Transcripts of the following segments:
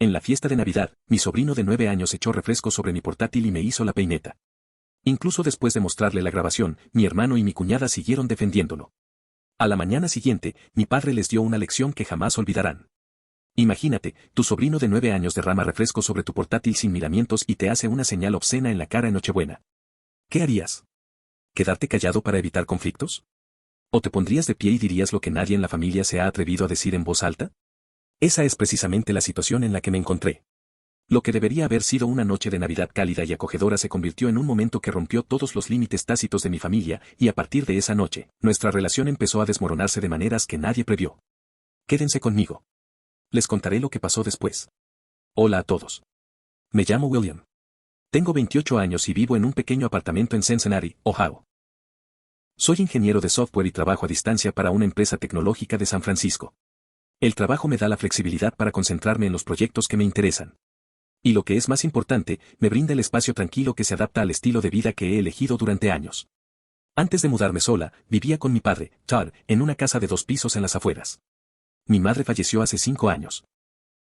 En la fiesta de Navidad, mi sobrino de 9 años echó refresco sobre mi portátil y me hizo la peineta. Incluso después de mostrarle la grabación, mi hermano y mi cuñada siguieron defendiéndolo. A la mañana siguiente, mi padre les dio una lección que jamás olvidarán. Imagínate, tu sobrino de 9 años derrama refresco sobre tu portátil sin miramientos y te hace una señal obscena en la cara en Nochebuena. ¿Qué harías? ¿Quedarte callado para evitar conflictos? ¿O te pondrías de pie y dirías lo que nadie en la familia se ha atrevido a decir en voz alta? Esa es precisamente la situación en la que me encontré. Lo que debería haber sido una noche de Navidad cálida y acogedora se convirtió en un momento que rompió todos los límites tácitos de mi familia, y a partir de esa noche, nuestra relación empezó a desmoronarse de maneras que nadie previó. Quédense conmigo. Les contaré lo que pasó después. Hola a todos. Me llamo William. Tengo 28 años y vivo en un pequeño apartamento en Cincinnati, Ohio. Soy ingeniero de software y trabajo a distancia para una empresa tecnológica de San Francisco. El trabajo me da la flexibilidad para concentrarme en los proyectos que me interesan. Y lo que es más importante, me brinda el espacio tranquilo que se adapta al estilo de vida que he elegido durante años. Antes de mudarme sola, vivía con mi padre, Todd, en una casa de 2 pisos en las afueras. Mi madre falleció hace 5 años.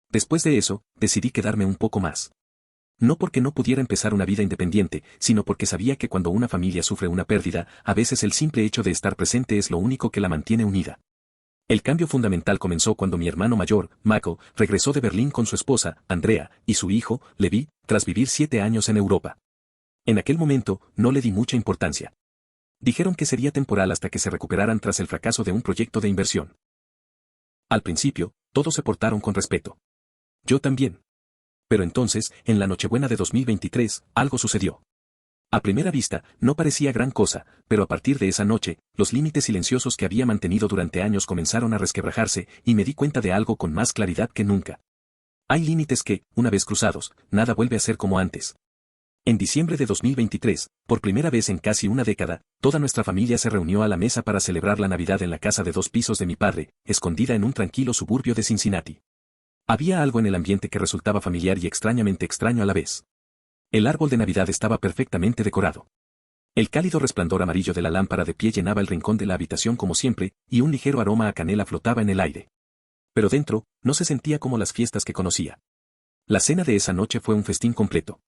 Después de eso, decidí quedarme un poco más. No porque no pudiera empezar una vida independiente, sino porque sabía que cuando una familia sufre una pérdida, a veces el simple hecho de estar presente es lo único que la mantiene unida. El cambio fundamental comenzó cuando mi hermano mayor, Michael, regresó de Berlín con su esposa, Andrea, y su hijo, Levi, tras vivir 7 años en Europa. En aquel momento, no le di mucha importancia. Dijeron que sería temporal hasta que se recuperaran tras el fracaso de un proyecto de inversión. Al principio, todos se portaron con respeto. Yo también. Pero entonces, en la Nochebuena de 2023, algo sucedió. A primera vista, no parecía gran cosa, pero a partir de esa noche, los límites silenciosos que había mantenido durante años comenzaron a resquebrajarse, y me di cuenta de algo con más claridad que nunca. Hay límites que, una vez cruzados, nada vuelve a ser como antes. En diciembre de 2023, por primera vez en casi una década, toda nuestra familia se reunió a la mesa para celebrar la Navidad en la casa de 2 pisos de mi padre, escondida en un tranquilo suburbio de Cincinnati. Había algo en el ambiente que resultaba familiar y extrañamente extraño a la vez. El árbol de Navidad estaba perfectamente decorado. El cálido resplandor amarillo de la lámpara de pie llenaba el rincón de la habitación como siempre, y un ligero aroma a canela flotaba en el aire. Pero dentro, no se sentía como las fiestas que conocía. La cena de esa noche fue un festín completo.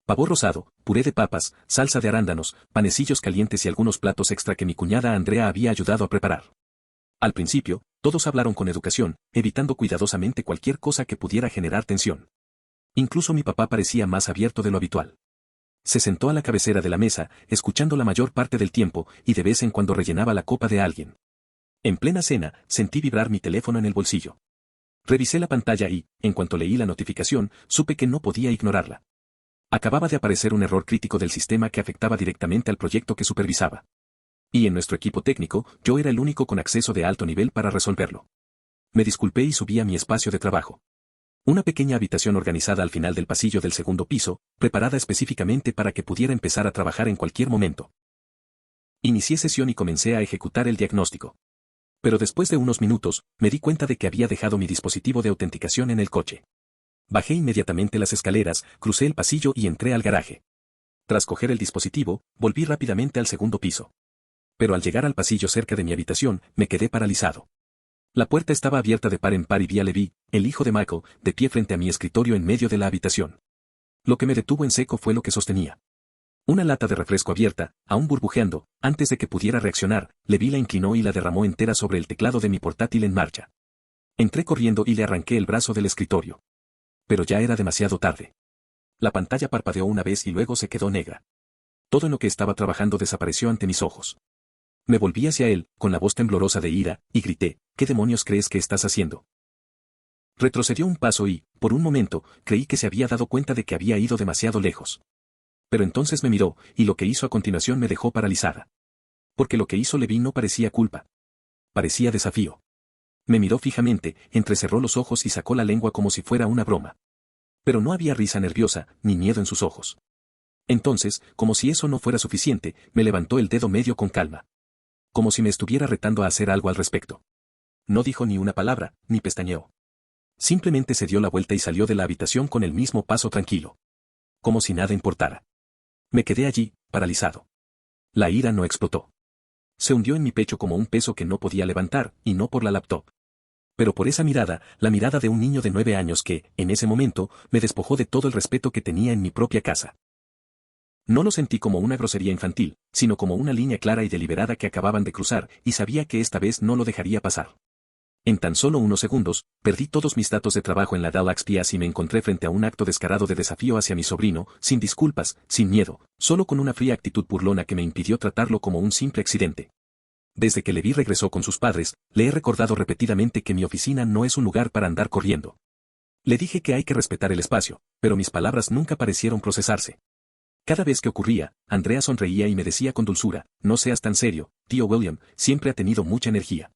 Pavó rosado, puré de papas, salsa de arándanos, panecillos calientes y algunos platos extra que mi cuñada Andrea había ayudado a preparar. Al principio, todos hablaron con educación, evitando cuidadosamente cualquier cosa que pudiera generar tensión. Incluso mi papá parecía más abierto de lo habitual. Se sentó a la cabecera de la mesa, escuchando la mayor parte del tiempo, y de vez en cuando rellenaba la copa de alguien. En plena cena, sentí vibrar mi teléfono en el bolsillo. Revisé la pantalla y, en cuanto leí la notificación, supe que no podía ignorarla. Acababa de aparecer un error crítico del sistema que afectaba directamente al proyecto que supervisaba. Y en nuestro equipo técnico, yo era el único con acceso de alto nivel para resolverlo. Me disculpé y subí a mi espacio de trabajo. Una pequeña habitación organizada al final del pasillo del segundo piso, preparada específicamente para que pudiera empezar a trabajar en cualquier momento. Inicié sesión y comencé a ejecutar el diagnóstico. Pero después de unos minutos, me di cuenta de que había dejado mi dispositivo de autenticación en el coche. Bajé inmediatamente las escaleras, crucé el pasillo y entré al garaje. Tras coger el dispositivo, volví rápidamente al segundo piso. Pero al llegar al pasillo cerca de mi habitación, me quedé paralizado. La puerta estaba abierta de par en par y vi a Levi, el hijo de Michael, de pie frente a mi escritorio en medio de la habitación. Lo que me detuvo en seco fue lo que sostenía. Una lata de refresco abierta, aún burbujeando. Antes de que pudiera reaccionar, Levi la inclinó y la derramó entera sobre el teclado de mi portátil en marcha. Entré corriendo y le arranqué el brazo del escritorio. Pero ya era demasiado tarde. La pantalla parpadeó una vez y luego se quedó negra. Todo en lo que estaba trabajando desapareció ante mis ojos. Me volví hacia él, con la voz temblorosa de ira, y grité, ¿qué demonios crees que estás haciendo? Retrocedió un paso y, por un momento, creí que se había dado cuenta de que había ido demasiado lejos. Pero entonces me miró, y lo que hizo a continuación me dejó paralizada. Porque lo que hizo Levi no parecía culpa. Parecía desafío. Me miró fijamente, entrecerró los ojos y sacó la lengua como si fuera una broma. Pero no había risa nerviosa, ni miedo en sus ojos. Entonces, como si eso no fuera suficiente, me levantó el dedo medio con calma. Como si me estuviera retando a hacer algo al respecto. No dijo ni una palabra, ni pestañeó. Simplemente se dio la vuelta y salió de la habitación con el mismo paso tranquilo. Como si nada importara. Me quedé allí, paralizado. La ira no explotó. Se hundió en mi pecho como un peso que no podía levantar, y no por la laptop. Pero por esa mirada, la mirada de un niño de 9 años que, en ese momento, me despojó de todo el respeto que tenía en mi propia casa. No lo sentí como una grosería infantil, sino como una línea clara y deliberada que acababan de cruzar, y sabía que esta vez no lo dejaría pasar. En tan solo unos segundos, perdí todos mis datos de trabajo en la Dell XPS y me encontré frente a un acto descarado de desafío hacia mi sobrino, sin disculpas, sin miedo, solo con una fría actitud burlona que me impidió tratarlo como un simple accidente. Desde que Levi regresó con sus padres, le he recordado repetidamente que mi oficina no es un lugar para andar corriendo. Le dije que hay que respetar el espacio, pero mis palabras nunca parecieron procesarse. Cada vez que ocurría, Andrea sonreía y me decía con dulzura, no seas tan serio, tío William, siempre ha tenido mucha energía.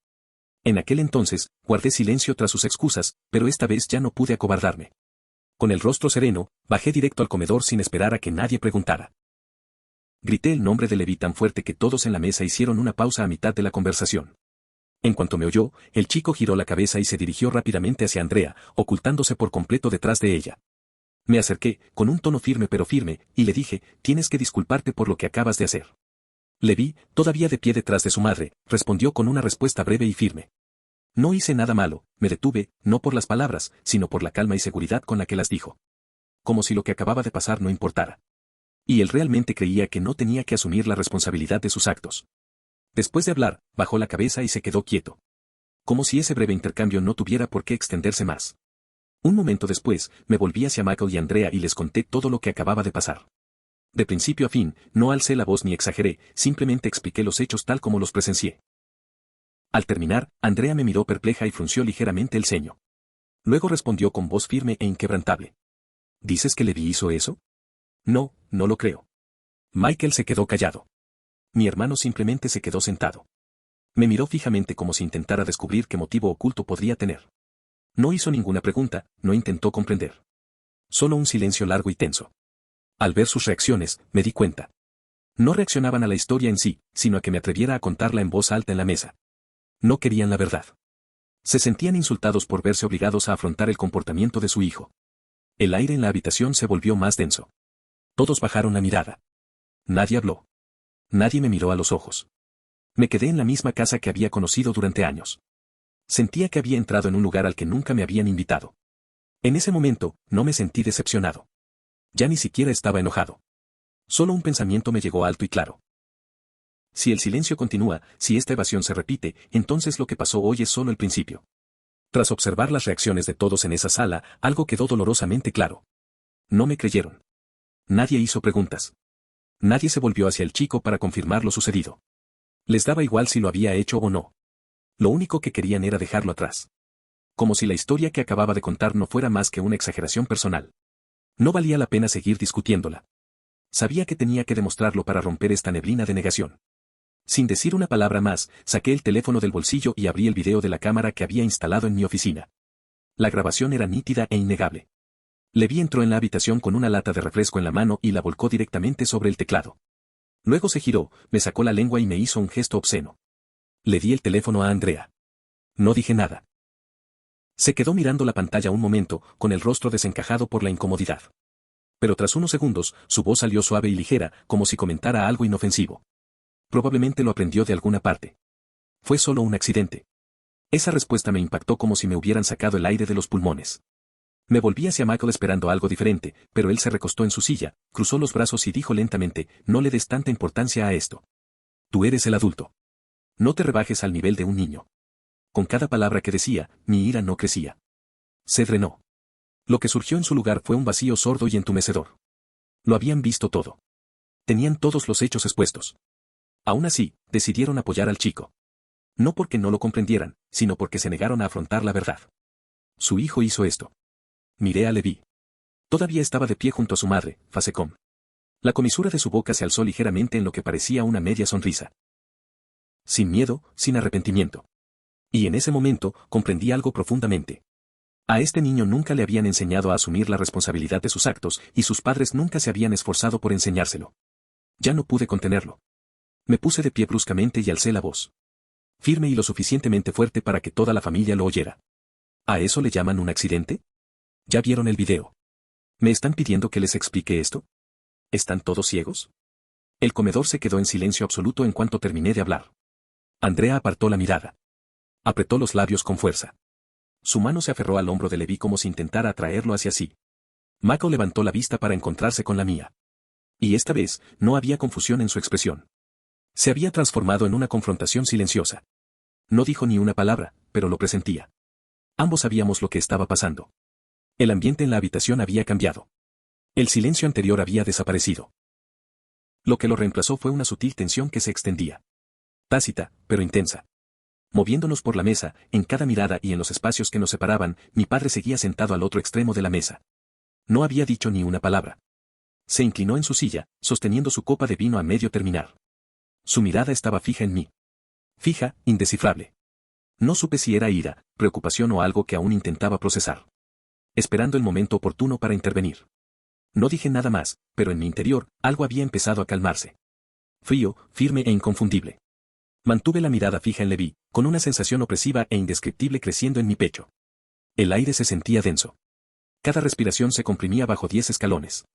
En aquel entonces, guardé silencio tras sus excusas, pero esta vez ya no pude acobardarme. Con el rostro sereno, bajé directo al comedor sin esperar a que nadie preguntara. Grité el nombre de Levi tan fuerte que todos en la mesa hicieron una pausa a mitad de la conversación. En cuanto me oyó, el chico giró la cabeza y se dirigió rápidamente hacia Andrea, ocultándose por completo detrás de ella. Me acerqué, con un tono firme pero firme, y le dije, tienes que disculparte por lo que acabas de hacer. Levi, todavía de pie detrás de su madre, respondió con una respuesta breve y firme. No hice nada malo, me detuve, no por las palabras, sino por la calma y seguridad con la que las dijo. Como si lo que acababa de pasar no importara. Y él realmente creía que no tenía que asumir la responsabilidad de sus actos. Después de hablar, bajó la cabeza y se quedó quieto. Como si ese breve intercambio no tuviera por qué extenderse más. Un momento después, me volví hacia Michael y Andrea y les conté todo lo que acababa de pasar. De principio a fin, no alcé la voz ni exageré, simplemente expliqué los hechos tal como los presencié. Al terminar, Andrea me miró perpleja y frunció ligeramente el ceño. Luego respondió con voz firme e inquebrantable. ¿Dices que Levi hizo eso? No, no lo creo. Michael se quedó callado. Mi hermano simplemente se quedó sentado. Me miró fijamente como si intentara descubrir qué motivo oculto podría tener. No hizo ninguna pregunta, no intentó comprender. Solo un silencio largo y tenso. Al ver sus reacciones, me di cuenta. No reaccionaban a la historia en sí, sino a que me atreviera a contarla en voz alta en la mesa. No querían la verdad. Se sentían insultados por verse obligados a afrontar el comportamiento de su hijo. El aire en la habitación se volvió más denso. Todos bajaron la mirada. Nadie habló. Nadie me miró a los ojos. Me quedé en la misma casa que había conocido durante años. Sentía que había entrado en un lugar al que nunca me habían invitado. En ese momento, no me sentí decepcionado. Ya ni siquiera estaba enojado. Solo un pensamiento me llegó alto y claro. Si el silencio continúa, si esta evasión se repite, entonces lo que pasó hoy es solo el principio. Tras observar las reacciones de todos en esa sala, algo quedó dolorosamente claro. No me creyeron. Nadie hizo preguntas. Nadie se volvió hacia el chico para confirmar lo sucedido. Les daba igual si lo había hecho o no. Lo único que querían era dejarlo atrás. Como si la historia que acababa de contar no fuera más que una exageración personal. No valía la pena seguir discutiéndola. Sabía que tenía que demostrarlo para romper esta neblina de negación. Sin decir una palabra más, saqué el teléfono del bolsillo y abrí el video de la cámara que había instalado en mi oficina. La grabación era nítida e innegable. Levi entró en la habitación con una lata de refresco en la mano y la volcó directamente sobre el teclado. Luego se giró, me sacó la lengua y me hizo un gesto obsceno. Le di el teléfono a Andrea. No dije nada. Se quedó mirando la pantalla un momento, con el rostro desencajado por la incomodidad. Pero tras unos segundos, su voz salió suave y ligera, como si comentara algo inofensivo. Probablemente lo aprendió de alguna parte. Fue solo un accidente. Esa respuesta me impactó como si me hubieran sacado el aire de los pulmones. Me volví hacia Michael esperando algo diferente, pero él se recostó en su silla, cruzó los brazos y dijo lentamente, no le des tanta importancia a esto. Tú eres el adulto. No te rebajes al nivel de un niño. Con cada palabra que decía, mi ira no crecía. Se drenó. Lo que surgió en su lugar fue un vacío sordo y entumecedor. Lo habían visto todo. Tenían todos los hechos expuestos. Aún así, decidieron apoyar al chico. No porque no lo comprendieran, sino porque se negaron a afrontar la verdad. Su hijo hizo esto. Miré a Levi. Todavía estaba de pie junto a su madre, Fasecom. La comisura de su boca se alzó ligeramente en lo que parecía una media sonrisa. Sin miedo, sin arrepentimiento. Y en ese momento, comprendí algo profundamente. A este niño nunca le habían enseñado a asumir la responsabilidad de sus actos, y sus padres nunca se habían esforzado por enseñárselo. Ya no pude contenerlo. Me puse de pie bruscamente y alcé la voz. Firme y lo suficientemente fuerte para que toda la familia lo oyera. ¿A eso le llaman un accidente? ¿Ya vieron el video? ¿Me están pidiendo que les explique esto? ¿Están todos ciegos? El comedor se quedó en silencio absoluto en cuanto terminé de hablar. Andrea apartó la mirada. Apretó los labios con fuerza. Su mano se aferró al hombro de Levi como si intentara atraerlo hacia sí. Mako levantó la vista para encontrarse con la mía. Y esta vez, no había confusión en su expresión. Se había transformado en una confrontación silenciosa. No dijo ni una palabra, pero lo presentía. Ambos sabíamos lo que estaba pasando. El ambiente en la habitación había cambiado. El silencio anterior había desaparecido. Lo que lo reemplazó fue una sutil tensión que se extendía. Tácita, pero intensa. Moviéndonos por la mesa, en cada mirada y en los espacios que nos separaban, mi padre seguía sentado al otro extremo de la mesa. No había dicho ni una palabra. Se inclinó en su silla, sosteniendo su copa de vino a medio terminar. Su mirada estaba fija en mí. Fija, indescifrable. No supe si era ira, preocupación o algo que aún intentaba procesar. Esperando el momento oportuno para intervenir. No dije nada más, pero en mi interior, algo había empezado a calmarse. Frío, firme e inconfundible. Mantuve la mirada fija en Levi, con una sensación opresiva e indescriptible creciendo en mi pecho. El aire se sentía denso. Cada respiración se comprimía bajo 10 escalones.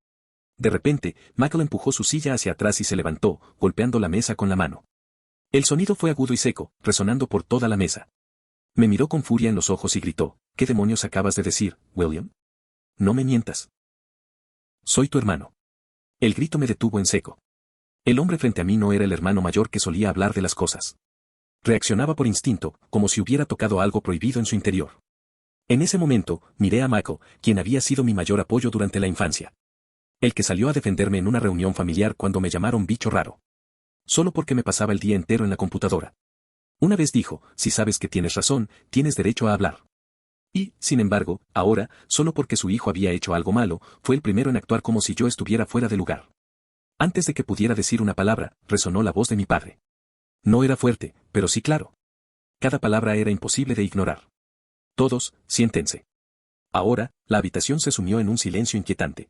De repente, Michael empujó su silla hacia atrás y se levantó, golpeando la mesa con la mano. El sonido fue agudo y seco, resonando por toda la mesa. Me miró con furia en los ojos y gritó, ¿qué demonios acabas de decir, William? No me mientas. Soy tu hermano. El grito me detuvo en seco. El hombre frente a mí no era el hermano mayor que solía hablar de las cosas. Reaccionaba por instinto, como si hubiera tocado algo prohibido en su interior. En ese momento, miré a Michael, quien había sido mi mayor apoyo durante la infancia. El que salió a defenderme en una reunión familiar cuando me llamaron bicho raro. Solo porque me pasaba el día entero en la computadora. Una vez dijo, si sabes que tienes razón, tienes derecho a hablar. Y, sin embargo, ahora, solo porque su hijo había hecho algo malo, fue el primero en actuar como si yo estuviera fuera de lugar. Antes de que pudiera decir una palabra, resonó la voz de mi padre. No era fuerte, pero sí claro. Cada palabra era imposible de ignorar. Todos, siéntense. Ahora, la habitación se sumió en un silencio inquietante.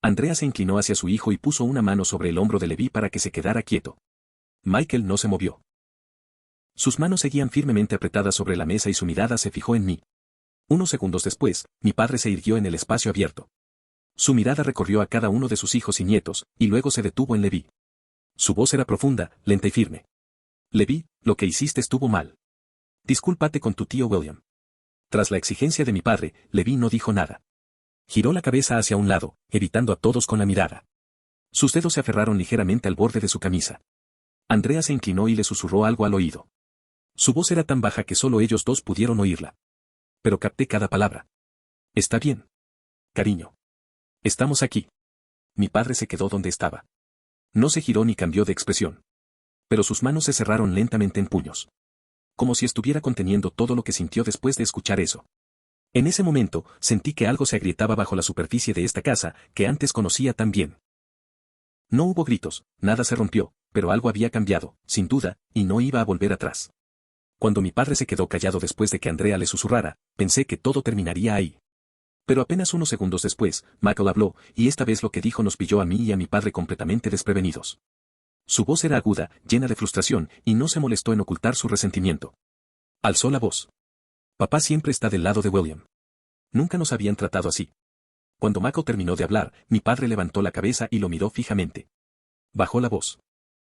Andrea se inclinó hacia su hijo y puso una mano sobre el hombro de Levi para que se quedara quieto. Michael no se movió. Sus manos seguían firmemente apretadas sobre la mesa y su mirada se fijó en mí. Unos segundos después, mi padre se irguió en el espacio abierto. Su mirada recorrió a cada uno de sus hijos y nietos, y luego se detuvo en Levi. Su voz era profunda, lenta y firme. Levi, lo que hiciste estuvo mal. Discúlpate con tu tío William. Tras la exigencia de mi padre, Levi no dijo nada. Giró la cabeza hacia un lado, evitando a todos con la mirada. Sus dedos se aferraron ligeramente al borde de su camisa. Andrea se inclinó y le susurró algo al oído. Su voz era tan baja que solo ellos dos pudieron oírla. Pero capté cada palabra. Está bien. Cariño. Estamos aquí. Mi padre se quedó donde estaba. No se giró ni cambió de expresión. Pero sus manos se cerraron lentamente en puños. Como si estuviera conteniendo todo lo que sintió después de escuchar eso. En ese momento, sentí que algo se agrietaba bajo la superficie de esta casa, que antes conocía tan bien. No hubo gritos, nada se rompió, pero algo había cambiado, sin duda, y no iba a volver atrás. Cuando mi padre se quedó callado después de que Andrea le susurrara, pensé que todo terminaría ahí. Pero apenas unos segundos después, Michael habló, y esta vez lo que dijo nos pilló a mí y a mi padre completamente desprevenidos. Su voz era aguda, llena de frustración, y no se molestó en ocultar su resentimiento. Alzó la voz. Papá siempre está del lado de William. Nunca nos habían tratado así. Cuando Michael terminó de hablar, mi padre levantó la cabeza y lo miró fijamente. Bajó la voz.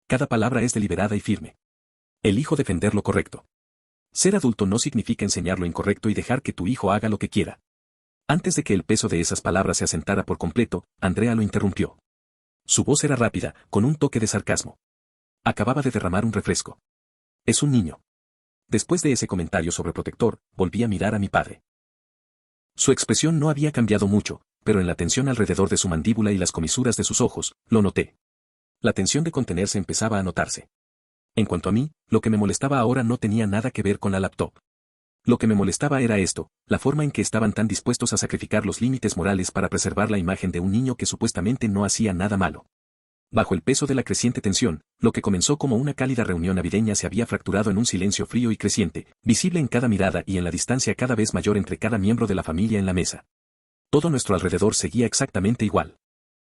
Cada palabra es deliberada y firme. Elijo defender lo correcto. Ser adulto no significa enseñar lo incorrecto y dejar que tu hijo haga lo que quiera. Antes de que el peso de esas palabras se asentara por completo, Andrea lo interrumpió. Su voz era rápida, con un toque de sarcasmo. Acababa de derramar un refresco. Es un niño. Después de ese comentario sobreprotector, volví a mirar a mi padre. Su expresión no había cambiado mucho, pero en la tensión alrededor de su mandíbula y las comisuras de sus ojos, lo noté. La tensión de contenerse empezaba a notarse. En cuanto a mí, lo que me molestaba ahora no tenía nada que ver con la laptop. Lo que me molestaba era esto, la forma en que estaban tan dispuestos a sacrificar los límites morales para preservar la imagen de un niño que supuestamente no hacía nada malo. Bajo el peso de la creciente tensión, lo que comenzó como una cálida reunión navideña se había fracturado en un silencio frío y creciente, visible en cada mirada y en la distancia cada vez mayor entre cada miembro de la familia en la mesa. Todo nuestro alrededor seguía exactamente igual.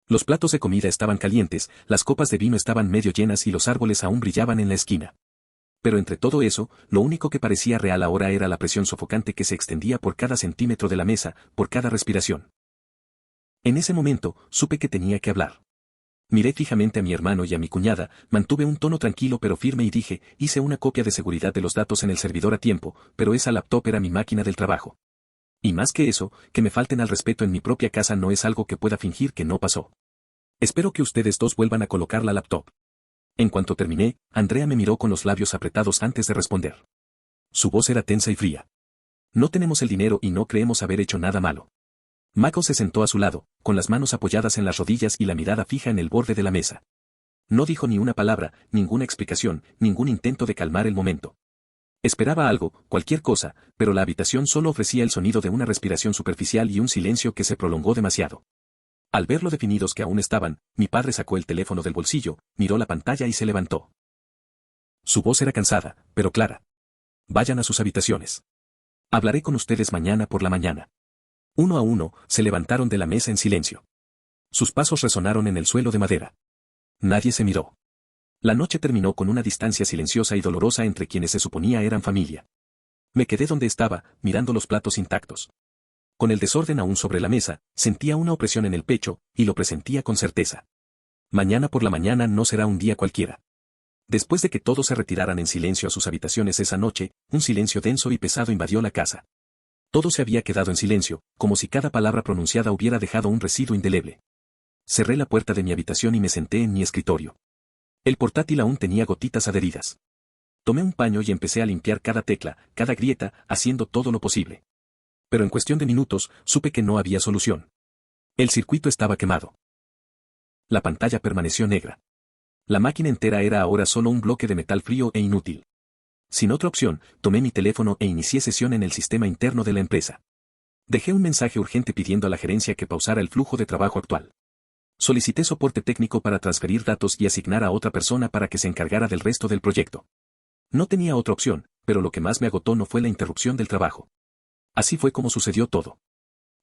Los platos de comida estaban calientes, las copas de vino estaban medio llenas y los árboles aún brillaban en la esquina. Pero entre todo eso, lo único que parecía real ahora era la presión sofocante que se extendía por cada centímetro de la mesa, por cada respiración. En ese momento, supe que tenía que hablar. Miré fijamente a mi hermano y a mi cuñada, mantuve un tono tranquilo pero firme y dije, hice una copia de seguridad de los datos en el servidor a tiempo, pero esa laptop era mi máquina del trabajo. Y más que eso, que me falten al respeto en mi propia casa no es algo que pueda fingir que no pasó. Espero que ustedes dos vuelvan a colocar la laptop. En cuanto terminé, Andrea me miró con los labios apretados antes de responder. Su voz era tensa y fría. No tenemos el dinero y no creemos haber hecho nada malo. Mako se sentó a su lado, con las manos apoyadas en las rodillas y la mirada fija en el borde de la mesa. No dijo ni una palabra, ninguna explicación, ningún intento de calmar el momento. Esperaba algo, cualquier cosa, pero la habitación solo ofrecía el sonido de una respiración superficial y un silencio que se prolongó demasiado. Al ver lo definidos que aún estaban, mi padre sacó el teléfono del bolsillo, miró la pantalla y se levantó. Su voz era cansada, pero clara. Vayan a sus habitaciones. Hablaré con ustedes mañana por la mañana. Uno a uno, se levantaron de la mesa en silencio. Sus pasos resonaron en el suelo de madera. Nadie se miró. La noche terminó con una distancia silenciosa y dolorosa entre quienes se suponía eran familia. Me quedé donde estaba, mirando los platos intactos. Con el desorden aún sobre la mesa, sentía una opresión en el pecho, y lo presentía con certeza. Mañana por la mañana no será un día cualquiera. Después de que todos se retiraran en silencio a sus habitaciones esa noche, un silencio denso y pesado invadió la casa. Todo se había quedado en silencio, como si cada palabra pronunciada hubiera dejado un residuo indeleble. Cerré la puerta de mi habitación y me senté en mi escritorio. El portátil aún tenía gotitas adheridas. Tomé un paño y empecé a limpiar cada tecla, cada grieta, haciendo todo lo posible. Pero en cuestión de minutos, supe que no había solución. El circuito estaba quemado. La pantalla permaneció negra. La máquina entera era ahora solo un bloque de metal frío e inútil. Sin otra opción, tomé mi teléfono e inicié sesión en el sistema interno de la empresa. Dejé un mensaje urgente pidiendo a la gerencia que pausara el flujo de trabajo actual. Solicité soporte técnico para transferir datos y asignar a otra persona para que se encargara del resto del proyecto. No tenía otra opción, pero lo que más me agotó no fue la interrupción del trabajo. Así fue como sucedió todo.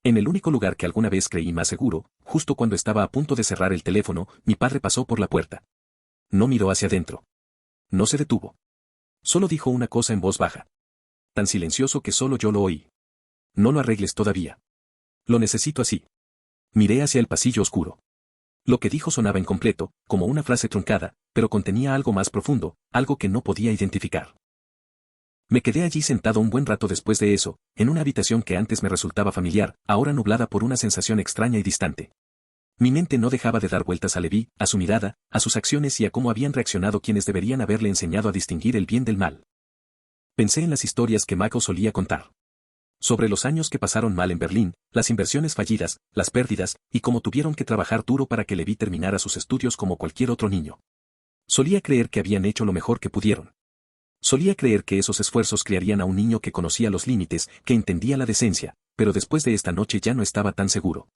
En el único lugar que alguna vez creí más seguro, justo cuando estaba a punto de cerrar el teléfono, mi padre pasó por la puerta. No miró hacia adentro. No se detuvo. Solo dijo una cosa en voz baja. Tan silencioso que solo yo lo oí. No lo arregles todavía. Lo necesito así. Miré hacia el pasillo oscuro. Lo que dijo sonaba incompleto, como una frase truncada, pero contenía algo más profundo, algo que no podía identificar. Me quedé allí sentado un buen rato después de eso, en una habitación que antes me resultaba familiar, ahora nublada por una sensación extraña y distante. Mi mente no dejaba de dar vueltas a Levi, a su mirada, a sus acciones y a cómo habían reaccionado quienes deberían haberle enseñado a distinguir el bien del mal. Pensé en las historias que Mako solía contar. Sobre los años que pasaron mal en Berlín, las inversiones fallidas, las pérdidas, y cómo tuvieron que trabajar duro para que Levi terminara sus estudios como cualquier otro niño. Solía creer que habían hecho lo mejor que pudieron. Solía creer que esos esfuerzos criarían a un niño que conocía los límites, que entendía la decencia, pero después de esta noche ya no estaba tan seguro.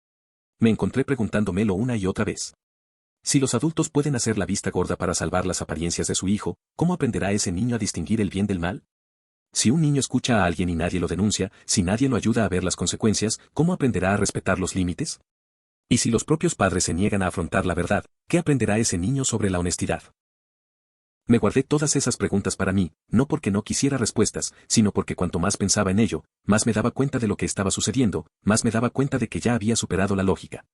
Me encontré preguntándomelo una y otra vez. Si los adultos pueden hacer la vista gorda para salvar las apariencias de su hijo, ¿cómo aprenderá ese niño a distinguir el bien del mal? Si un niño escucha a alguien y nadie lo denuncia, si nadie lo ayuda a ver las consecuencias, ¿cómo aprenderá a respetar los límites? Y si los propios padres se niegan a afrontar la verdad, ¿qué aprenderá ese niño sobre la honestidad? Me guardé todas esas preguntas para mí, no porque no quisiera respuestas, sino porque cuanto más pensaba en ello, más me daba cuenta de lo que estaba sucediendo, más me daba cuenta de que ya había superado la lógica.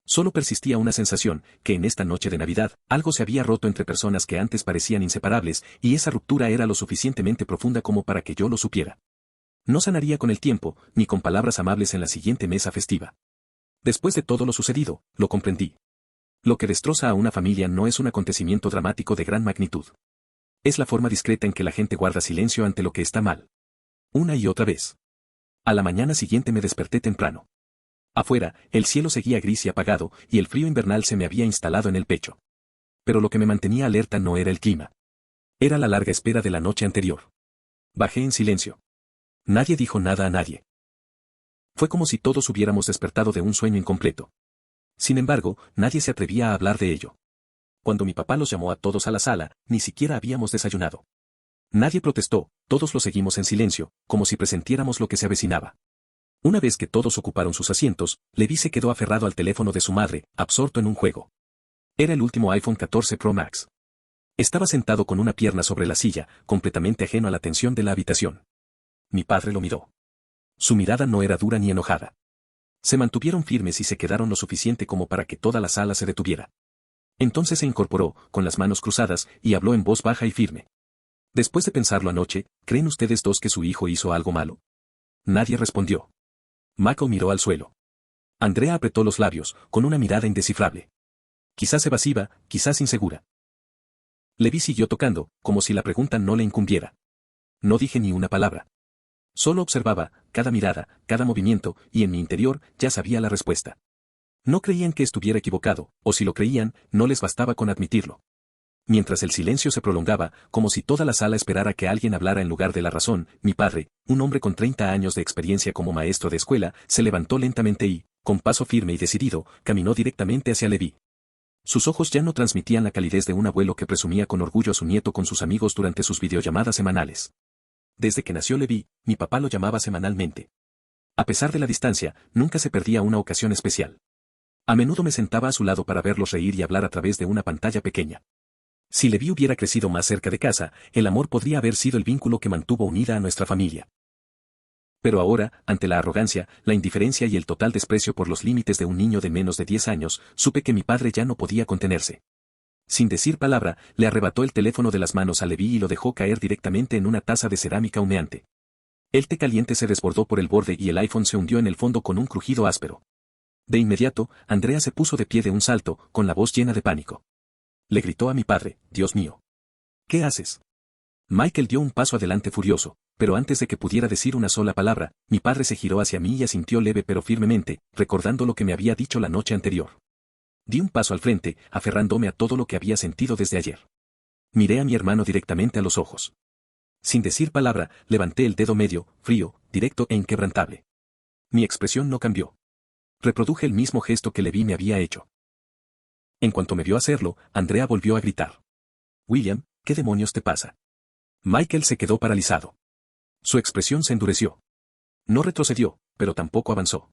Solo persistía una sensación, que en esta noche de Navidad, algo se había roto entre personas que antes parecían inseparables, y esa ruptura era lo suficientemente profunda como para que yo lo supiera. No sanaría con el tiempo, ni con palabras amables en la siguiente mesa festiva. Después de todo lo sucedido, lo comprendí. Lo que destroza a una familia no es un acontecimiento dramático de gran magnitud. Es la forma discreta en que la gente guarda silencio ante lo que está mal. Una y otra vez. A la mañana siguiente me desperté temprano. Afuera, el cielo seguía gris y apagado, y el frío invernal se me había instalado en el pecho. Pero lo que me mantenía alerta no era el clima. Era la larga espera de la noche anterior. Bajé en silencio. Nadie dijo nada a nadie. Fue como si todos hubiéramos despertado de un sueño incompleto. Sin embargo, nadie se atrevía a hablar de ello. Cuando mi papá los llamó a todos a la sala, ni siquiera habíamos desayunado. Nadie protestó, todos lo seguimos en silencio, como si presintiéramos lo que se avecinaba. Una vez que todos ocuparon sus asientos, Levi se quedó aferrado al teléfono de su madre, absorto en un juego. Era el último iPhone 14 Pro Max. Estaba sentado con una pierna sobre la silla, completamente ajeno a la tensión de la habitación. Mi padre lo miró. Su mirada no era dura ni enojada. Se mantuvieron firmes y se quedaron lo suficiente como para que toda la sala se detuviera. Entonces se incorporó, con las manos cruzadas, y habló en voz baja y firme. Después de pensarlo anoche, ¿creen ustedes dos que su hijo hizo algo malo? Nadie respondió. Mako miró al suelo. Andrea apretó los labios, con una mirada indescifrable. Quizás evasiva, quizás insegura. Levi siguió tocando, como si la pregunta no le incumbiera. No dije ni una palabra. Solo observaba, cada mirada, cada movimiento, y en mi interior, ya sabía la respuesta. No creían que estuviera equivocado, o si lo creían, no les bastaba con admitirlo. Mientras el silencio se prolongaba, como si toda la sala esperara que alguien hablara en lugar de la razón, mi padre, un hombre con 30 años de experiencia como maestro de escuela, se levantó lentamente y, con paso firme y decidido, caminó directamente hacia Levi. Sus ojos ya no transmitían la calidez de un abuelo que presumía con orgullo a su nieto con sus amigos durante sus videollamadas semanales. Desde que nació Levi, mi papá lo llamaba semanalmente. A pesar de la distancia, nunca se perdía una ocasión especial. A menudo me sentaba a su lado para verlos reír y hablar a través de una pantalla pequeña. Si Levi hubiera crecido más cerca de casa, el amor podría haber sido el vínculo que mantuvo unida a nuestra familia. Pero ahora, ante la arrogancia, la indiferencia y el total desprecio por los límites de un niño de menos de 10 años, supe que mi padre ya no podía contenerse. Sin decir palabra, le arrebató el teléfono de las manos a Levi y lo dejó caer directamente en una taza de cerámica humeante. El té caliente se desbordó por el borde y el iPhone se hundió en el fondo con un crujido áspero. De inmediato, Andrea se puso de pie de un salto, con la voz llena de pánico. Le gritó a mi padre, «Dios mío. ¿Qué haces?» Michael dio un paso adelante furioso, pero antes de que pudiera decir una sola palabra, mi padre se giró hacia mí y asintió leve pero firmemente, recordando lo que me había dicho la noche anterior. Di un paso al frente, aferrándome a todo lo que había sentido desde ayer. Miré a mi hermano directamente a los ojos. Sin decir palabra, levanté el dedo medio, frío, directo e inquebrantable. Mi expresión no cambió. Reproduje el mismo gesto que Levi me había hecho. En cuanto me vio hacerlo, Andrea volvió a gritar. «William, ¿qué demonios te pasa?» Michael se quedó paralizado. Su expresión se endureció. No retrocedió, pero tampoco avanzó.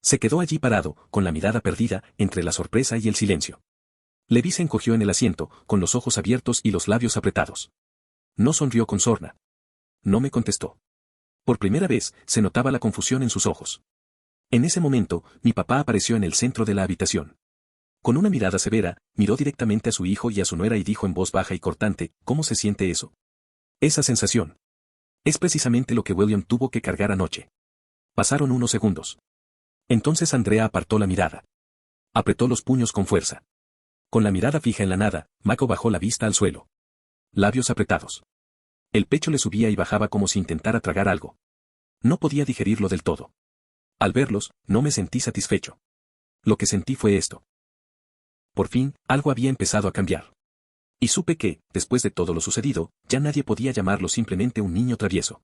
Se quedó allí parado, con la mirada perdida, entre la sorpresa y el silencio. Levi se encogió en el asiento, con los ojos abiertos y los labios apretados. No sonrió con sorna. No me contestó. Por primera vez, se notaba la confusión en sus ojos. En ese momento, mi papá apareció en el centro de la habitación. Con una mirada severa, miró directamente a su hijo y a su nuera y dijo en voz baja y cortante, «¿Cómo se siente eso?» Esa sensación. Es precisamente lo que William tuvo que cargar anoche. Pasaron unos segundos. Entonces Andrea apartó la mirada. Apretó los puños con fuerza. Con la mirada fija en la nada, Mako bajó la vista al suelo. Labios apretados. El pecho le subía y bajaba como si intentara tragar algo. No podía digerirlo del todo. Al verlos, no me sentí satisfecho. Lo que sentí fue esto. Por fin, algo había empezado a cambiar. Y supe que, después de todo lo sucedido, ya nadie podía llamarlo simplemente un niño travieso.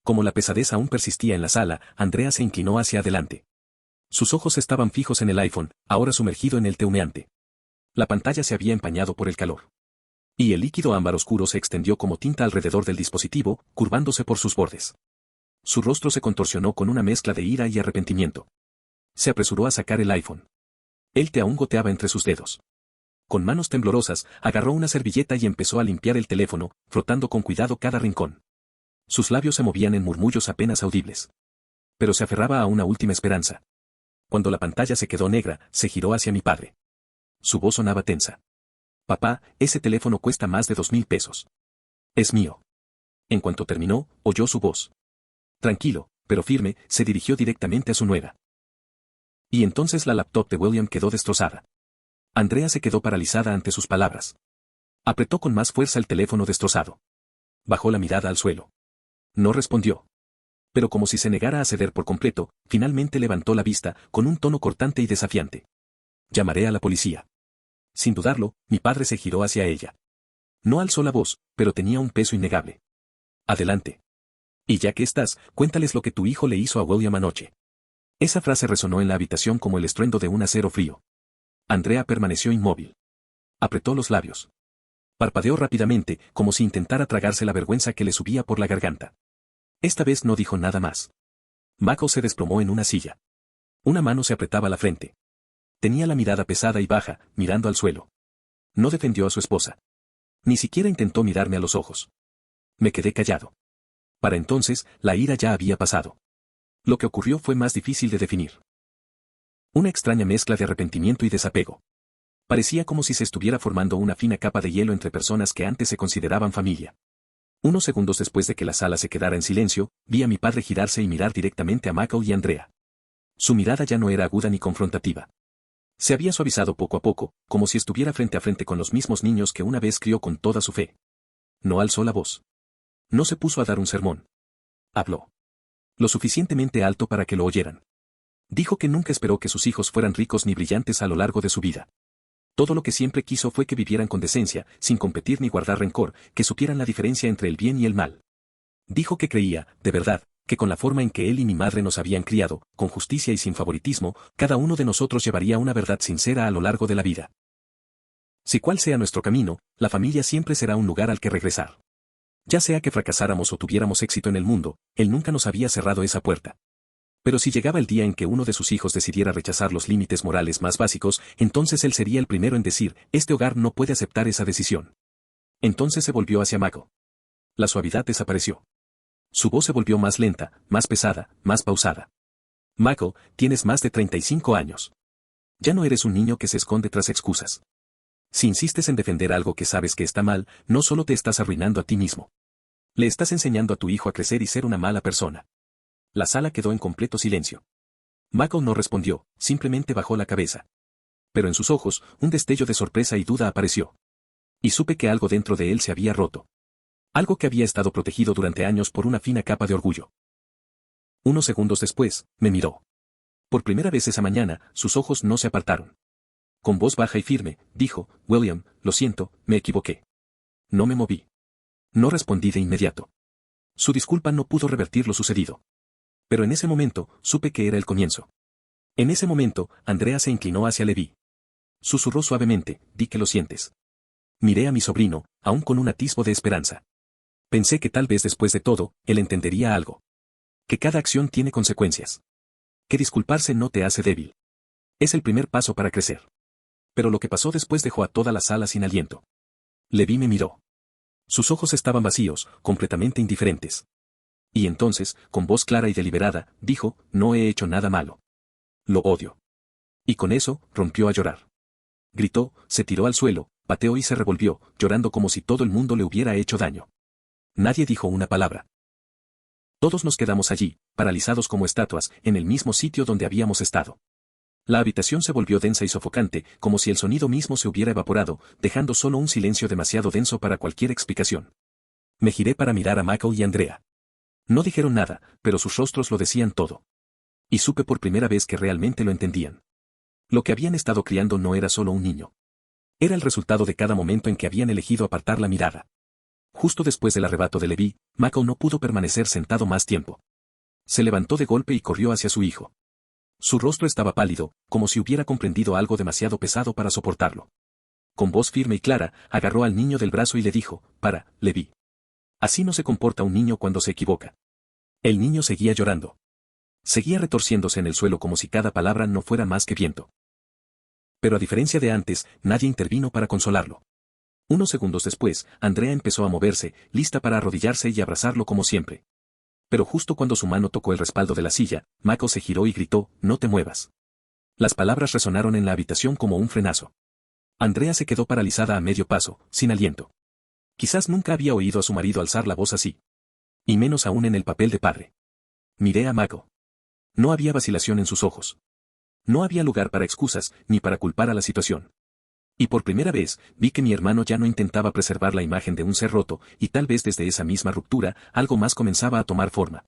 Como la pesadez aún persistía en la sala, Andrea se inclinó hacia adelante. Sus ojos estaban fijos en el iPhone, ahora sumergido en el té humeante. La pantalla se había empañado por el calor. Y el líquido ámbar oscuro se extendió como tinta alrededor del dispositivo, curvándose por sus bordes. Su rostro se contorsionó con una mezcla de ira y arrepentimiento. Se apresuró a sacar el iPhone. El té aún goteaba entre sus dedos. Con manos temblorosas, agarró una servilleta y empezó a limpiar el teléfono, frotando con cuidado cada rincón. Sus labios se movían en murmullos apenas audibles. Pero se aferraba a una última esperanza. Cuando la pantalla se quedó negra, se giró hacia mi padre. Su voz sonaba tensa. «Papá, ese teléfono cuesta más de 2,000 pesos. Es mío». En cuanto terminó, oyó su voz. Tranquilo, pero firme, se dirigió directamente a su nuera. Y entonces la laptop de William quedó destrozada. Andrea se quedó paralizada ante sus palabras. Apretó con más fuerza el teléfono destrozado. Bajó la mirada al suelo. No respondió. Pero como si se negara a ceder por completo, finalmente levantó la vista, con un tono cortante y desafiante. «Llamaré a la policía». Sin dudarlo, mi padre se giró hacia ella. No alzó la voz, pero tenía un peso innegable. «Adelante. Y ya que estás, cuéntales lo que tu hijo le hizo a William anoche». Esa frase resonó en la habitación como el estruendo de un acero frío. Andrea permaneció inmóvil. Apretó los labios. Parpadeó rápidamente, como si intentara tragarse la vergüenza que le subía por la garganta. Esta vez no dijo nada más. Mako se desplomó en una silla. Una mano se apretaba la frente. Tenía la mirada pesada y baja, mirando al suelo. No defendió a su esposa. Ni siquiera intentó mirarme a los ojos. Me quedé callado. Para entonces, la ira ya había pasado. Lo que ocurrió fue más difícil de definir. Una extraña mezcla de arrepentimiento y desapego. Parecía como si se estuviera formando una fina capa de hielo entre personas que antes se consideraban familia. Unos segundos después de que la sala se quedara en silencio, vi a mi padre girarse y mirar directamente a Michael y Andrea. Su mirada ya no era aguda ni confrontativa. Se había suavizado poco a poco, como si estuviera frente a frente con los mismos niños que una vez crió con toda su fe. No alzó la voz. No se puso a dar un sermón. Habló. Lo suficientemente alto para que lo oyeran. Dijo que nunca esperó que sus hijos fueran ricos ni brillantes a lo largo de su vida. Todo lo que siempre quiso fue que vivieran con decencia, sin competir ni guardar rencor, que supieran la diferencia entre el bien y el mal. Dijo que creía, de verdad, que con la forma en que él y mi madre nos habían criado, con justicia y sin favoritismo, cada uno de nosotros llevaría una verdad sincera a lo largo de la vida. Si cual sea nuestro camino, la familia siempre será un lugar al que regresar. Ya sea que fracasáramos o tuviéramos éxito en el mundo, él nunca nos había cerrado esa puerta. Pero si llegaba el día en que uno de sus hijos decidiera rechazar los límites morales más básicos, entonces él sería el primero en decir, este hogar no puede aceptar esa decisión. Entonces se volvió hacia Michael. La suavidad desapareció. Su voz se volvió más lenta, más pesada, más pausada. Michael, tienes más de 35 años. Ya no eres un niño que se esconde tras excusas. Si insistes en defender algo que sabes que está mal, no solo te estás arruinando a ti mismo. Le estás enseñando a tu hijo a crecer y ser una mala persona. La sala quedó en completo silencio. Michael no respondió, simplemente bajó la cabeza. Pero en sus ojos, un destello de sorpresa y duda apareció. Y supe que algo dentro de él se había roto. Algo que había estado protegido durante años por una fina capa de orgullo. Unos segundos después, me miró. Por primera vez esa mañana, sus ojos no se apartaron. Con voz baja y firme, dijo, William, lo siento, me equivoqué. No me moví. No respondí de inmediato. Su disculpa no pudo revertir lo sucedido. Pero en ese momento, supe que era el comienzo. En ese momento, Andrea se inclinó hacia Levi. Susurró suavemente, di que lo sientes. Miré a mi sobrino, aún con un atisbo de esperanza. Pensé que tal vez después de todo, él entendería algo. Que cada acción tiene consecuencias. Que disculparse no te hace débil. Es el primer paso para crecer. Pero lo que pasó después dejó a toda la sala sin aliento. Levi me miró. Sus ojos estaban vacíos, completamente indiferentes. Y entonces, con voz clara y deliberada, dijo, no he hecho nada malo. Lo odio. Y con eso, rompió a llorar. Gritó, se tiró al suelo, pateó y se revolvió, llorando como si todo el mundo le hubiera hecho daño. Nadie dijo una palabra. Todos nos quedamos allí, paralizados como estatuas, en el mismo sitio donde habíamos estado. La habitación se volvió densa y sofocante, como si el sonido mismo se hubiera evaporado, dejando solo un silencio demasiado denso para cualquier explicación. Me giré para mirar a Michael y Andrea. No dijeron nada, pero sus rostros lo decían todo. Y supe por primera vez que realmente lo entendían. Lo que habían estado criando no era solo un niño. Era el resultado de cada momento en que habían elegido apartar la mirada. Justo después del arrebato de Levi, Michael no pudo permanecer sentado más tiempo. Se levantó de golpe y corrió hacia su hijo. Su rostro estaba pálido, como si hubiera comprendido algo demasiado pesado para soportarlo. Con voz firme y clara, agarró al niño del brazo y le dijo, para, Levi. Así no se comporta un niño cuando se equivoca. El niño seguía llorando. Seguía retorciéndose en el suelo como si cada palabra no fuera más que viento. Pero a diferencia de antes, nadie intervino para consolarlo. Unos segundos después, Andrea empezó a moverse, lista para arrodillarse y abrazarlo como siempre. Pero justo cuando su mano tocó el respaldo de la silla, Michael se giró y gritó, no te muevas. Las palabras resonaron en la habitación como un frenazo. Andrea se quedó paralizada a medio paso, sin aliento. Quizás nunca había oído a su marido alzar la voz así. Y menos aún en el papel de padre. Miré a Michael. No había vacilación en sus ojos. No había lugar para excusas, ni para culpar a la situación. Y por primera vez, vi que mi hermano ya no intentaba preservar la imagen de un ser roto, y tal vez desde esa misma ruptura, algo más comenzaba a tomar forma.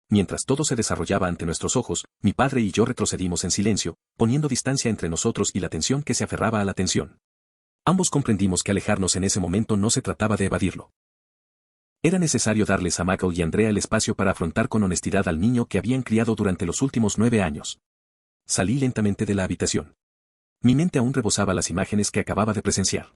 Mientras todo se desarrollaba ante nuestros ojos, mi padre y yo retrocedimos en silencio, poniendo distancia entre nosotros y la tensión que se aferraba a la tensión. Ambos comprendimos que alejarnos en ese momento no se trataba de evadirlo. Era necesario darles a Michael y Andrea el espacio para afrontar con honestidad al niño que habían criado durante los últimos 9 años. Salí lentamente de la habitación. Mi mente aún rebosaba las imágenes que acababa de presenciar.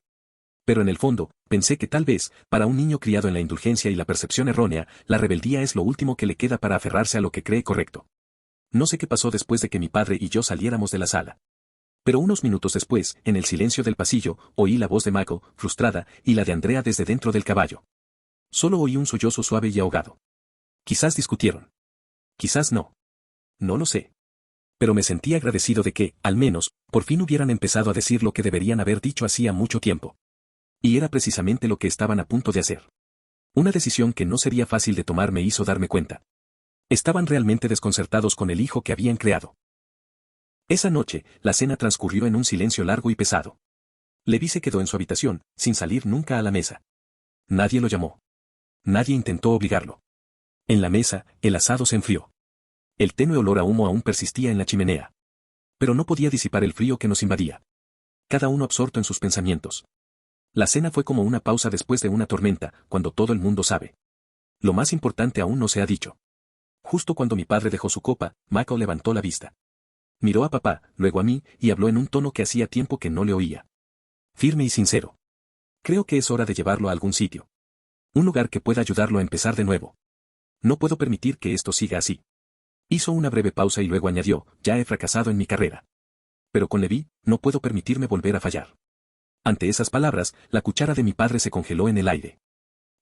Pero en el fondo, pensé que tal vez, para un niño criado en la indulgencia y la percepción errónea, la rebeldía es lo último que le queda para aferrarse a lo que cree correcto. No sé qué pasó después de que mi padre y yo saliéramos de la sala. Pero unos minutos después, en el silencio del pasillo, oí la voz de Michael, frustrada, y la de Andrea desde dentro del caballo. Solo oí un sollozo suave y ahogado. Quizás discutieron. Quizás no. No lo sé. Pero me sentí agradecido de que, al menos, por fin hubieran empezado a decir lo que deberían haber dicho hacía mucho tiempo. Y era precisamente lo que estaban a punto de hacer. Una decisión que no sería fácil de tomar me hizo darme cuenta. Estaban realmente desconcertados con el hijo que habían creado. Esa noche, la cena transcurrió en un silencio largo y pesado. Levi se quedó en su habitación, sin salir nunca a la mesa. Nadie lo llamó. Nadie intentó obligarlo. En la mesa, el asado se enfrió. El tenue olor a humo aún persistía en la chimenea. Pero no podía disipar el frío que nos invadía. Cada uno absorto en sus pensamientos. La cena fue como una pausa después de una tormenta, cuando todo el mundo sabe. Lo más importante aún no se ha dicho. Justo cuando mi padre dejó su copa, Michael levantó la vista. Miró a papá, luego a mí, y habló en un tono que hacía tiempo que no le oía. Firme y sincero. Creo que es hora de llevarlo a algún sitio. Un lugar que pueda ayudarlo a empezar de nuevo. No puedo permitir que esto siga así. Hizo una breve pausa y luego añadió, ya he fracasado en mi carrera. Pero con Levi, no puedo permitirme volver a fallar. Ante esas palabras, la cuchara de mi padre se congeló en el aire.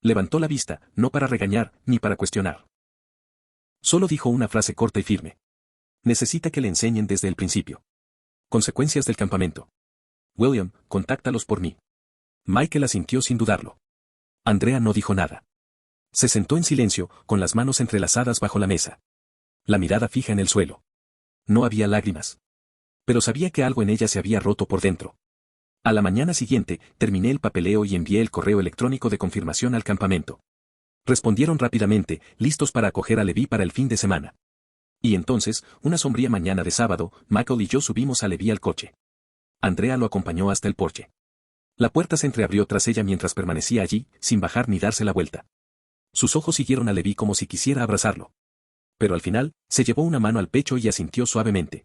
Levantó la vista, no para regañar, ni para cuestionar. Solo dijo una frase corta y firme. Necesita que le enseñen desde el principio. Consecuencias del campamento. William, contáctalos por mí. Michael asintió sin dudarlo. Andrea no dijo nada. Se sentó en silencio, con las manos entrelazadas bajo la mesa. La mirada fija en el suelo. No había lágrimas. Pero sabía que algo en ella se había roto por dentro. A la mañana siguiente, terminé el papeleo y envié el correo electrónico de confirmación al campamento. Respondieron rápidamente, listos para acoger a Levi para el fin de semana. Y entonces, una sombría mañana de sábado, Michael y yo subimos a Levi al coche. Andrea lo acompañó hasta el porche. La puerta se entreabrió tras ella mientras permanecía allí, sin bajar ni darse la vuelta. Sus ojos siguieron a Levi como si quisiera abrazarlo. Pero al final, se llevó una mano al pecho y asintió suavemente.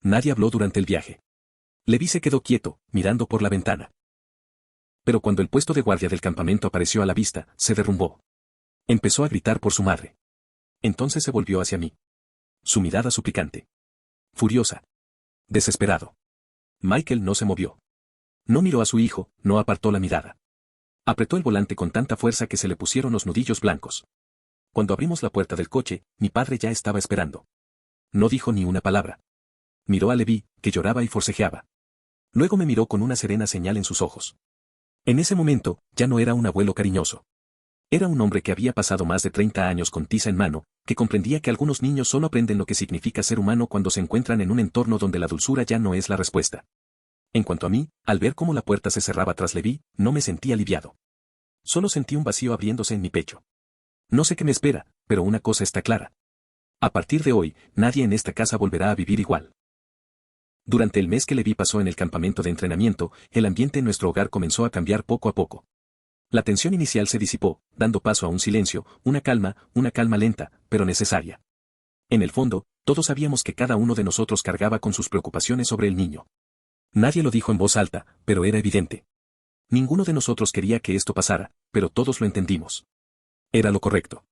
Nadie habló durante el viaje. Levi se quedó quieto, mirando por la ventana. Pero cuando el puesto de guardia del campamento apareció a la vista, se derrumbó. Empezó a gritar por su madre. Entonces se volvió hacia mí. Su mirada suplicante. Furiosa. Desesperado. Michael no se movió. No miró a su hijo, no apartó la mirada. Apretó el volante con tanta fuerza que se le pusieron los nudillos blancos. Cuando abrimos la puerta del coche, mi padre ya estaba esperando. No dijo ni una palabra. Miró a Levi, que lloraba y forcejeaba. Luego me miró con una serena señal en sus ojos. En ese momento, ya no era un abuelo cariñoso. Era un hombre que había pasado más de 30 años con tiza en mano, que comprendía que algunos niños solo aprenden lo que significa ser humano cuando se encuentran en un entorno donde la dulzura ya no es la respuesta. En cuanto a mí, al ver cómo la puerta se cerraba tras Levi, no me sentí aliviado. Solo sentí un vacío abriéndose en mi pecho. No sé qué me espera, pero una cosa está clara. A partir de hoy, nadie en esta casa volverá a vivir igual. Durante el mes que Levi pasó en el campamento de entrenamiento, el ambiente en nuestro hogar comenzó a cambiar poco a poco. La tensión inicial se disipó, dando paso a un silencio, una calma lenta, pero necesaria. En el fondo, todos sabíamos que cada uno de nosotros cargaba con sus preocupaciones sobre el niño. Nadie lo dijo en voz alta, pero era evidente. Ninguno de nosotros quería que esto pasara, pero todos lo entendimos. Era lo correcto.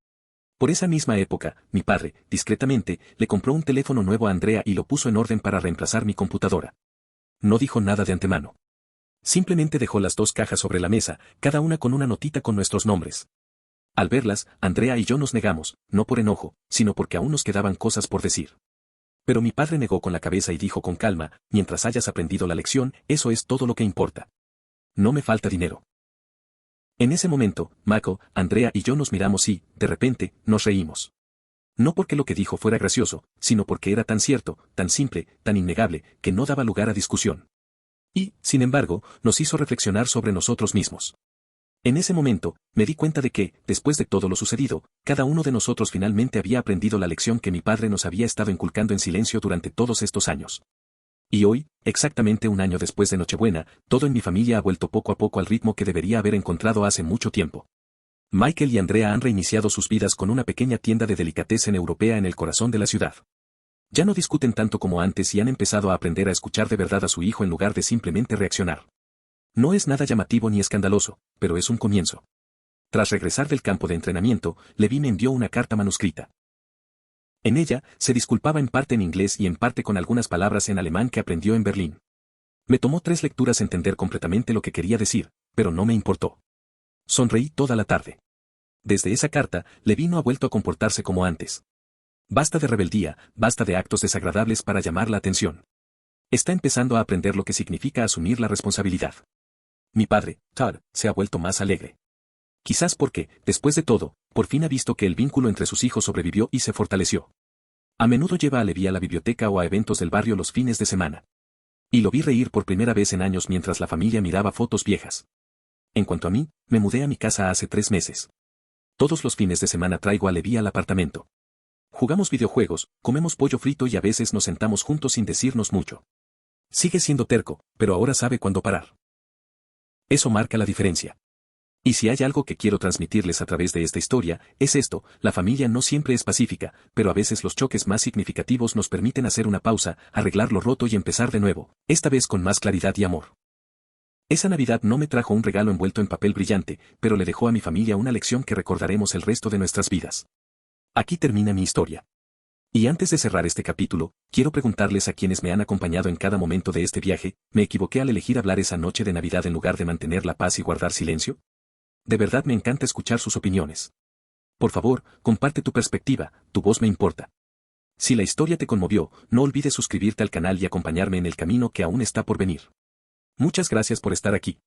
Por esa misma época, mi padre, discretamente, le compró un teléfono nuevo a Andrea y lo puso en orden para reemplazar mi computadora. No dijo nada de antemano. Simplemente dejó las dos cajas sobre la mesa, cada una con una notita con nuestros nombres. Al verlas, Andrea y yo nos negamos, no por enojo, sino porque aún nos quedaban cosas por decir. Pero mi padre negó con la cabeza y dijo con calma, mientras hayas aprendido la lección, eso es todo lo que importa. No me falta dinero. En ese momento, Michael, Andrea y yo nos miramos y, de repente, nos reímos. No porque lo que dijo fuera gracioso, sino porque era tan cierto, tan simple, tan innegable, que no daba lugar a discusión. Y, sin embargo, nos hizo reflexionar sobre nosotros mismos. En ese momento, me di cuenta de que, después de todo lo sucedido, cada uno de nosotros finalmente había aprendido la lección que mi padre nos había estado inculcando en silencio durante todos estos años. Y hoy, exactamente un año después de Nochebuena, todo en mi familia ha vuelto poco a poco al ritmo que debería haber encontrado hace mucho tiempo. Michael y Andrea han reiniciado sus vidas con una pequeña tienda de delicatessen europea en el corazón de la ciudad. Ya no discuten tanto como antes y han empezado a aprender a escuchar de verdad a su hijo en lugar de simplemente reaccionar. No es nada llamativo ni escandaloso, pero es un comienzo. Tras regresar del campo de entrenamiento, Levi me envió una carta manuscrita. En ella, se disculpaba en parte en inglés y en parte con algunas palabras en alemán que aprendió en Berlín. Me tomó 3 lecturas entender completamente lo que quería decir, pero no me importó. Sonreí toda la tarde. Desde esa carta, Levi no ha vuelto a comportarse como antes. Basta de rebeldía, basta de actos desagradables para llamar la atención. Está empezando a aprender lo que significa asumir la responsabilidad. Mi padre, Todd, se ha vuelto más alegre. Quizás porque, después de todo, por fin ha visto que el vínculo entre sus hijos sobrevivió y se fortaleció. A menudo lleva a Levi a la biblioteca o a eventos del barrio los fines de semana. Y lo vi reír por primera vez en años mientras la familia miraba fotos viejas. En cuanto a mí, me mudé a mi casa hace 3 meses. Todos los fines de semana traigo a Levi al apartamento. Jugamos videojuegos, comemos pollo frito y a veces nos sentamos juntos sin decirnos mucho. Sigue siendo terco, pero ahora sabe cuándo parar. Eso marca la diferencia. Y si hay algo que quiero transmitirles a través de esta historia, es esto: la familia no siempre es pacífica, pero a veces los choques más significativos nos permiten hacer una pausa, arreglar lo roto y empezar de nuevo, esta vez con más claridad y amor. Esa Navidad no me trajo un regalo envuelto en papel brillante, pero le dejó a mi familia una lección que recordaremos el resto de nuestras vidas. Aquí termina mi historia. Y antes de cerrar este capítulo, quiero preguntarles a quienes me han acompañado en cada momento de este viaje, ¿me equivoqué al elegir hablar esa noche de Navidad en lugar de mantener la paz y guardar silencio? De verdad me encanta escuchar sus opiniones. Por favor, comparte tu perspectiva, tu voz me importa. Si la historia te conmovió, no olvides suscribirte al canal y acompañarme en el camino que aún está por venir. Muchas gracias por estar aquí.